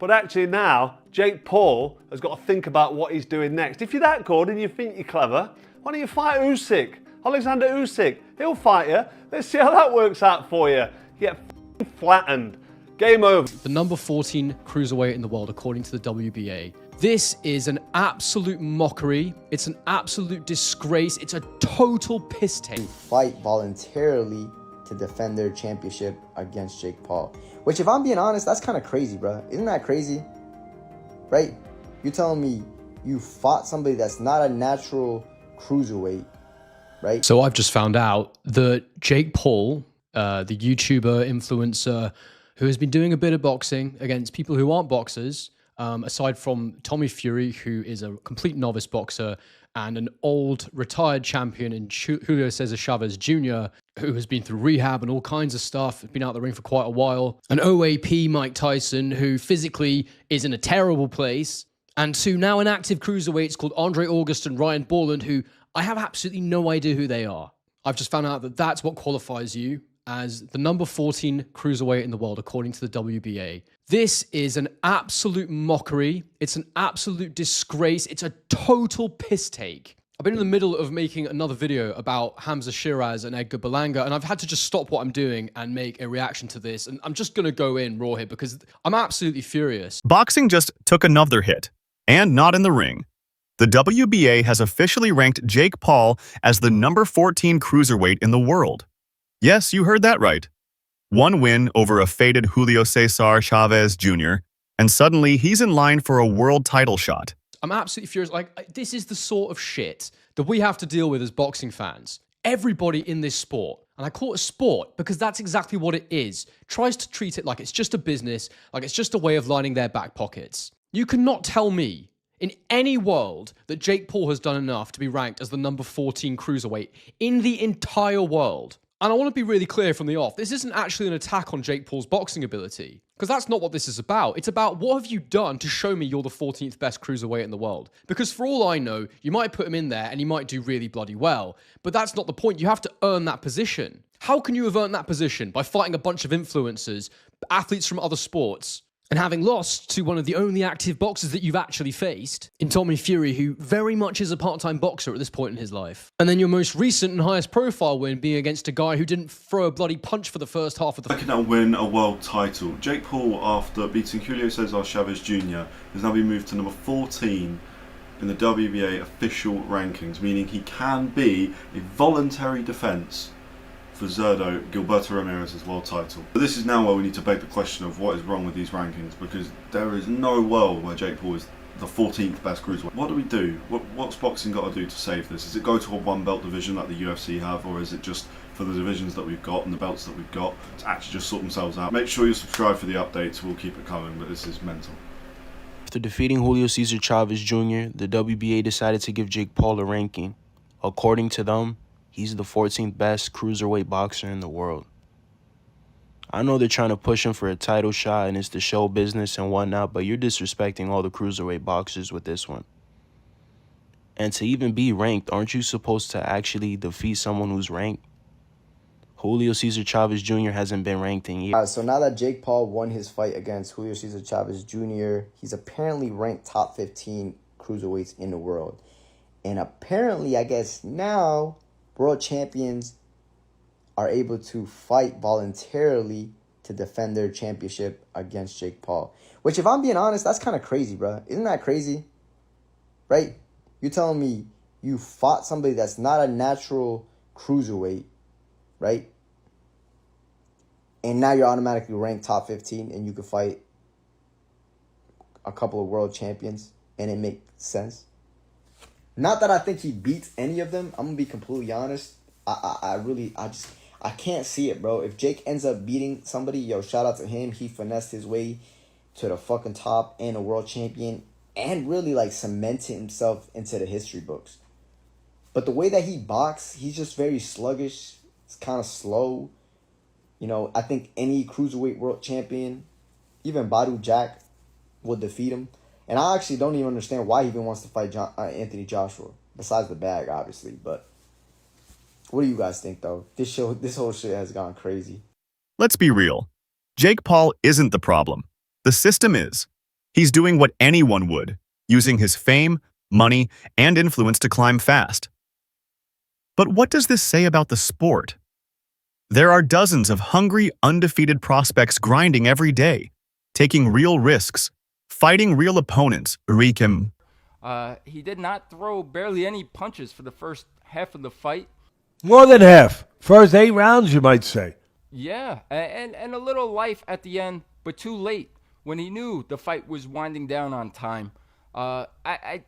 But actually now, Jake Paul has got to think about what he's doing next. If you're that good and you think you're clever, why don't you fight Usyk? Alexander Usyk, he'll fight you. Let's see how that works out for you. You get flattened. Game over. The number 14 cruiserweight in the world, according to the WBA. This is an absolute mockery. It's an absolute disgrace. It's a total piss take. Fight voluntarily to defend their championship against Jake Paul. Which, if I'm being honest, that's kind of crazy, bro. Isn't that crazy? Right? You're telling me you fought somebody that's not a natural cruiserweight, right? So I've just found out that Jake Paul, the YouTuber, influencer, who has been doing a bit of boxing against people who aren't boxers, aside from Tommy Fury, who is a complete novice boxer, and an old retired champion in Julio Cesar Chavez Jr., who has been through rehab and all kinds of stuff, been out of the ring for quite a while, an OAP Mike Tyson, who physically is in a terrible place, and two now inactive cruiserweights called Andre August and Ryan Borland, who I have absolutely no idea who they are. I've just found out that that's what qualifies you as the number 14 cruiserweight in the world, according to the WBA. This is an absolute mockery. It's an absolute disgrace. It's a total piss take. I've been in the middle of making another video about Hamza Shiraz and Edgar Berlanga, and I've had to just stop what I'm doing and make a reaction to this. And I'm just going to go in raw here because I'm absolutely furious. Boxing just took another hit, and not in the ring. The WBA has officially ranked Jake Paul as the number 14 cruiserweight in the world. Yes, you heard that right. One win over a faded Julio Cesar Chavez Jr., and suddenly he's in line for a world title shot. I'm absolutely furious. Like, this is the sort of shit that we have to deal with as boxing fans. Everybody in this sport, and I call it a sport because that's exactly what it is, tries to treat it like it's just a business, like it's just a way of lining their back pockets. You cannot tell me in any world that Jake Paul has done enough to be ranked as the number 14 cruiserweight in the entire world. And I want to be really clear from the off, this isn't actually an attack on Jake Paul's boxing ability, because that's not what this is about. It's about what have you done to show me you're the 14th best cruiserweight in the world. Because for all I know, you might put him in there and he might do really bloody well, but that's not the point. You have to earn that position. How can you have earned that position? By fighting a bunch of influencers, athletes from other sports, and having lost to one of the only active boxers that you've actually faced in Tommy Fury, who very much is a part-time boxer at this point in his life. And then your most recent and highest profile win being against a guy who didn't throw a bloody punch for the first half of the... Can now win a world title. Jake Paul, after beating Julio Cesar Chavez Jr., has now been moved to number 14 in the WBA official rankings, meaning he can be a voluntary defence for Zurdo Gilberto Ramirez's world title. But this is now where we need to beg the question of what is wrong with these rankings, because there is no world where Jake Paul is the 14th best cruiserweight. What do we do? What's boxing got to do to save this? Is it go to a one belt division like the UFC have, or is it just for the divisions that we've got and the belts that we've got to actually just sort themselves out? Make sure you subscribe for the updates, we'll keep it coming, but this is mental. After defeating Julio Cesar Chavez Jr., the WBA decided to give Jake Paul a ranking. According to them, he's the 14th best cruiserweight boxer in the world. I know they're trying to push him for a title shot and it's the show business and whatnot, but you're disrespecting all the cruiserweight boxers with this one. And to even be ranked, aren't you supposed to actually defeat someone who's ranked? Julio Cesar Chavez Jr. hasn't been ranked in years. So now that Jake Paul won his fight against Julio Cesar Chavez Jr., he's apparently ranked top 15 cruiserweights in the world. And apparently, I guess now, world champions are able to fight voluntarily to defend their championship against Jake Paul. Which, if I'm being honest, that's kind of crazy, bro. Isn't that crazy? Right? You're telling me you fought somebody that's not a natural cruiserweight, right? And now you're automatically ranked top 15 and you could fight a couple of world champions and it makes sense. Not that I think he beats any of them. I'm going to be completely honest. I can't see it, bro. If Jake ends up beating somebody, yo, shout out to him. He finessed his way to the fucking top and a world champion and really, like, cemented himself into the history books. But the way that he boxes, he's just very sluggish. It's kind of slow. You know, I think any cruiserweight world champion, even Badu Jack, will defeat him. And I actually don't even understand why he even wants to fight Anthony Joshua. Besides the bag, obviously. But what do you guys think, though? This whole shit has gone crazy. Let's be real. Jake Paul isn't the problem. The system is. He's doing what anyone would, using his fame, money, and influence to climb fast. But what does this say about the sport? There are dozens of hungry, undefeated prospects grinding every day, taking real risks, fighting real opponents. He did not throw barely any punches for the first half of the fight. More than half. First 8 rounds, you might say. Yeah, and a little life at the end, but too late when he knew the fight was winding down on time. I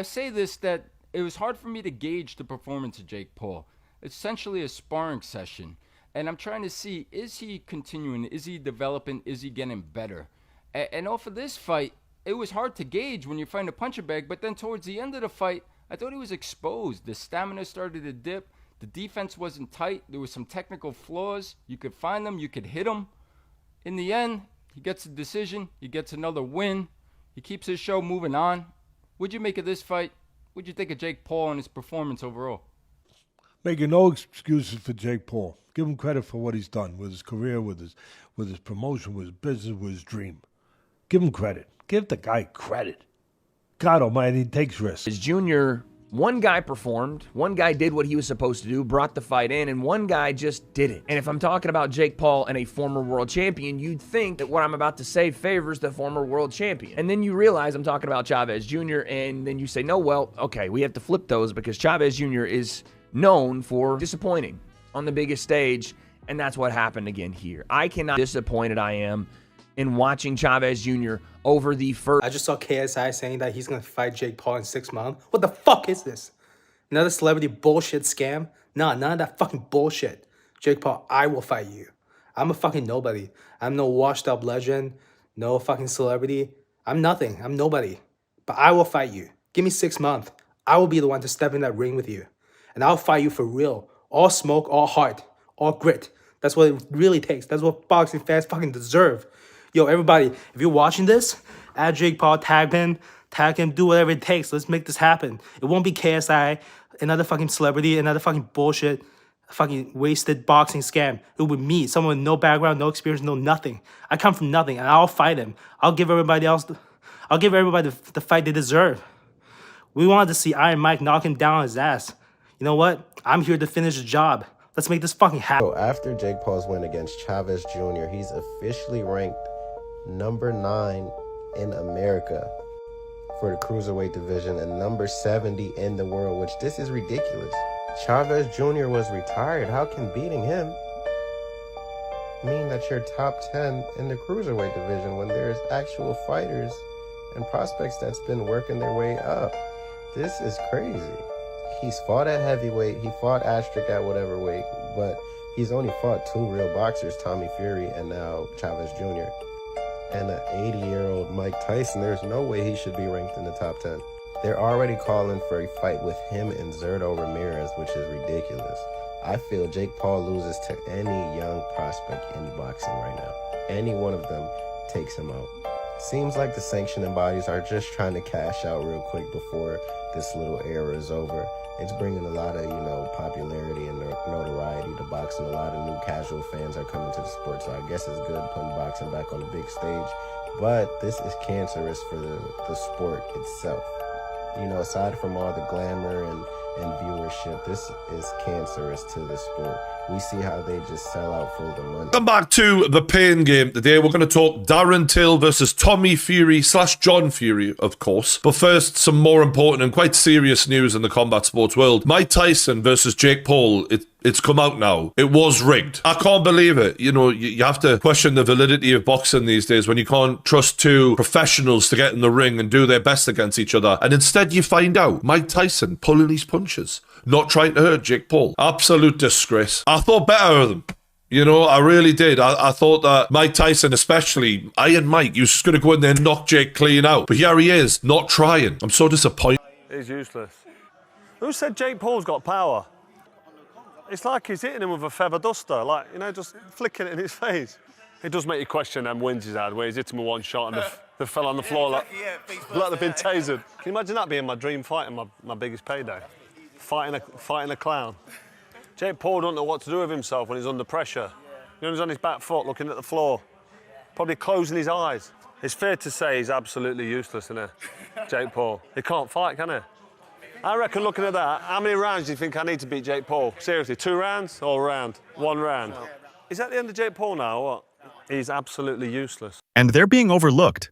say this, that it was hard for me to gauge the performance of Jake Paul. It's essentially a sparring session, and I'm trying to see, is he continuing? Is he developing? Is he getting better? And off of this fight, it was hard to gauge when you're fighting a puncher bag, but then towards the end of the fight, I thought he was exposed. The stamina started to dip. The defense wasn't tight. There was some technical flaws. You could find them. You could hit him. In the end, he gets a decision. He gets another win. He keeps his show moving on. What'd you make of this fight? What'd you think of Jake Paul and his performance overall? Making no excuses for Jake Paul. Give him credit for what he's done with his career, with his promotion, with his business, with his dream. Give him credit. Give the guy credit. God almighty, he takes risks. As junior, one guy performed, one guy did what he was supposed to do, brought the fight in, and one guy just didn't. And if I'm talking about Jake Paul and a former world champion, you'd think that what I'm about to say favors the former world champion. And then you realize I'm talking about Chavez Jr., and then you say, no, well, okay, we have to flip those because Chavez Jr. is known for disappointing on the biggest stage, and that's what happened again here. I cannot disappointed I am in watching Chavez Jr. over the first. I just saw KSI saying that he's going to fight Jake Paul in 6 months. What the fuck is this? Another celebrity bullshit scam? Nah, none of that fucking bullshit. Jake Paul, I will fight you. I'm a fucking nobody. I'm no washed up legend, no fucking celebrity. I'm nothing. I'm nobody. But I will fight you. Give me 6 months. I will be the one to step in that ring with you. And I'll fight you for real. All smoke, all heart, all grit. That's what it really takes. That's what boxing fans fucking deserve. Yo, everybody, if you're watching this, add Jake Paul, tag him, do whatever it takes. Let's make this happen. It won't be KSI, another fucking celebrity, another fucking bullshit, fucking wasted boxing scam. It will be me, someone with no background, no experience, no nothing. I come from nothing, and I'll fight him. I'll give everybody the fight they deserve. We wanted to see Iron Mike knock him down on his ass. You know what? I'm here to finish the job. Let's make this fucking happen. So after Jake Paul's win against Chavez Jr., he's officially ranked number 9 in America for the Cruiserweight division and number 70 in the world, which this is ridiculous. Chavez Jr. was retired. How can beating him mean that you're top 10 in the Cruiserweight division when there's actual fighters and prospects that's been working their way up? This is crazy. He's fought at heavyweight. He fought Astrick at whatever weight, but he's only fought 2 real boxers, Tommy Fury and now Chavez Jr. And an 80-year-old Mike Tyson, there's no way he should be ranked in the top 10. They're already calling for a fight with him and Zurdo Ramirez, which is ridiculous. I feel Jake Paul loses to any young prospect in boxing right now. Any one of them takes him out. Seems like the sanctioning bodies are just trying to cash out real quick before this little era is over. It's bringing a lot of, popularity and notoriety to boxing. A lot of new casual fans are coming to the sport, so I guess it's good putting boxing back on the big stage. But this is cancerous for the sport itself. Aside from all the glamour and viewership, this is cancerous to the sport. We see how they just sell out for the money. Come back to the pain game today. We're going to talk Darren Till versus Tommy Fury / John Fury, of course. But first, some more important and quite serious news in the combat sports world. Mike Tyson versus Jake Paul. It's come out now. It was rigged. I can't believe it. You have to question the validity of boxing these days when you can't trust 2 professionals to get in the ring and do their best against each other. And instead you find out Mike Tyson pulling his punches, not trying to hurt Jake Paul. Absolute disgrace. I thought better of them. I really did. I thought that Mike Tyson, especially Iron Mike, he was just going to go in there and knock Jake clean out. But here he is, not trying. I'm so disappointed. He's useless. Who said Jake Paul's got power? It's like he's hitting him with a feather duster, just flicking it in his face. It does make you question them wins he's had, where he's hit him with one shot and they fell on the floor like they've been tasered. Can you imagine that being my dream fight and my biggest payday? Fighting a clown. Jake Paul don't know what to do with himself when he's under pressure. He's on his back foot looking at the floor, probably closing his eyes. It's fair to say he's absolutely useless, isn't he? Jake Paul. He can't fight, can he? I reckon looking at that, how many rounds do you think I need to beat Jake Paul? Seriously, 2 rounds or a round? 1 round? Is that the end of Jake Paul now or what? He's absolutely useless. And they're being overlooked.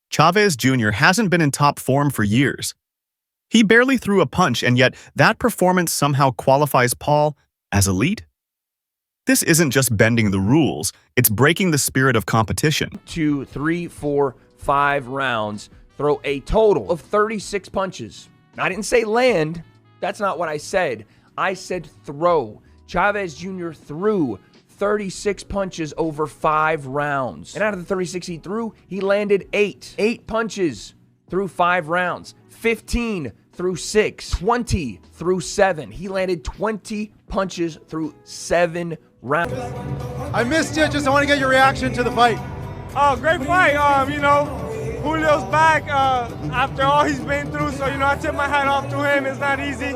Chavez Jr. hasn't been in top form for years. He barely threw a punch, and yet that performance somehow qualifies Paul as elite? This isn't just bending the rules, it's breaking the spirit of competition. 2, 3, 4, 5 rounds, throw a total of 36 punches. I didn't say land. That's not what I said. I said throw. Chavez Jr. threw 36 punches over 5 rounds. And out of the 36 he threw, he landed 8. 8 punches through 5 rounds. 15 through 6. 20 through 7. He landed 20 punches through 7 rounds. I missed you. Just I want to get your reaction to the fight. Oh, great fight. Julio's back after all he's been through. So, I tip my hat off to him. It's not easy,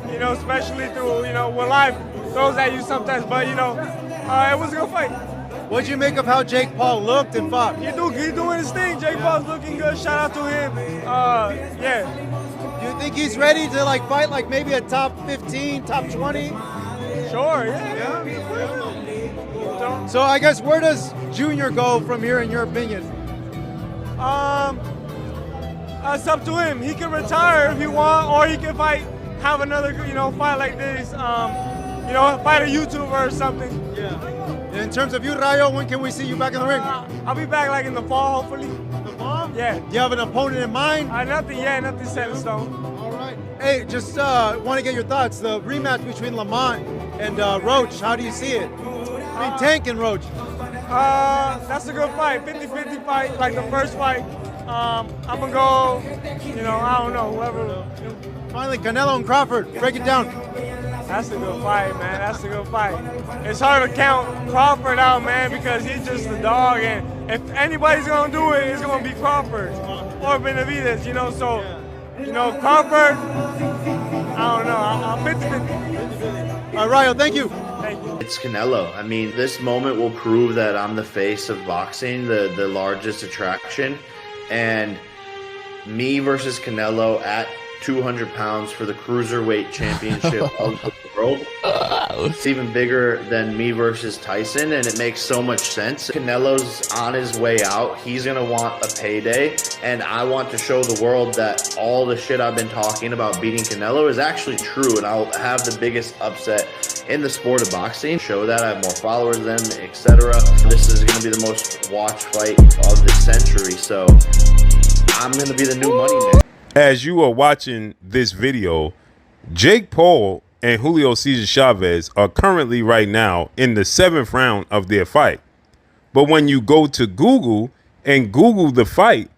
especially through, when life throws at you sometimes. But, it was a good fight. What'd you make of how Jake Paul looked and fought? He's doing his thing. Jake Paul's looking good. Shout out to him. Yeah. Do you think he's ready to fight maybe a top 15, top 20? Sure, yeah. So I guess where does Junior go from here in your opinion? It's up to him. He can retire if he want, or he can have another, fight like this. Fight a YouTuber or something. Yeah. In terms of you, Rayo, when can we see you back in the ring? I'll be back in the fall, hopefully. The fall? Yeah. Do you have an opponent in mind? Nothing set in stone. All right. Hey, just want to get your thoughts. The rematch between Lamont and Roach, how do you see it? Tank and Roach. That's a good fight. 50-50 fight, like the first fight. I'm going to go, I don't know, whoever. Finally, Canelo and Crawford. Break it down. That's a good fight, man. That's a good fight. It's hard to count Crawford out, man, because he's just a dog. And if anybody's going to do it, it's going to be Crawford or Benavidez, So, Crawford, I don't know. I'm 50-50. All right, Rayo, thank you. Thank you. It's Canelo. I mean, this moment will prove that I'm the face of boxing, the largest attraction. And me versus Canelo at 200 pounds for the Cruiserweight Championship of the world. It's even bigger than me versus Tyson, and it makes so much sense. Canelo's on his way out. He's going to want a payday, and I want to show the world that all the shit I've been talking about beating Canelo is actually true, and I'll have the biggest upset in the sport of boxing. Show that I have more followers than him, etc. This is going to be the most watched fight of the century, so I'm going to be the new money man. As you are watching this video, Jake Paul and Julio Cesar Chavez are currently right now in the 7th round of their fight. But when you go to Google and Google the fight,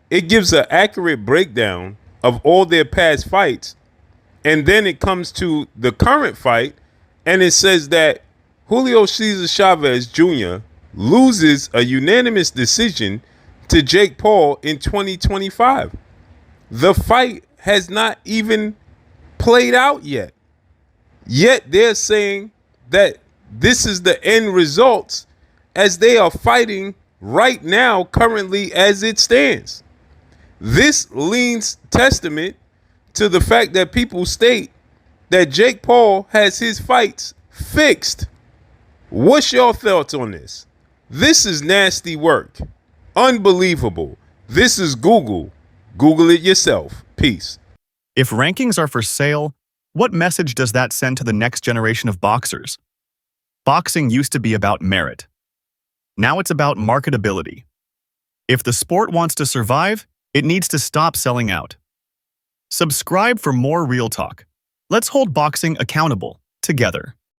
it gives an accurate breakdown of all their past fights. And then it comes to the current fight, and it says that Julio Cesar Chavez Jr. loses a unanimous decision to Jake Paul in 2025. The fight has not even played out yet. Yet they're saying that this is the end results as they are fighting right now, currently as it stands. This leans testament to the fact that people state that Jake Paul has his fights fixed. What's your thoughts on this? This is nasty work. Unbelievable. This is Google. Google it yourself. Peace. If rankings are for sale, what message does that send to the next generation of boxers? Boxing used to be about merit. Now it's about marketability. If the sport wants to survive, it needs to stop selling out. Subscribe for more real talk. Let's hold boxing accountable together.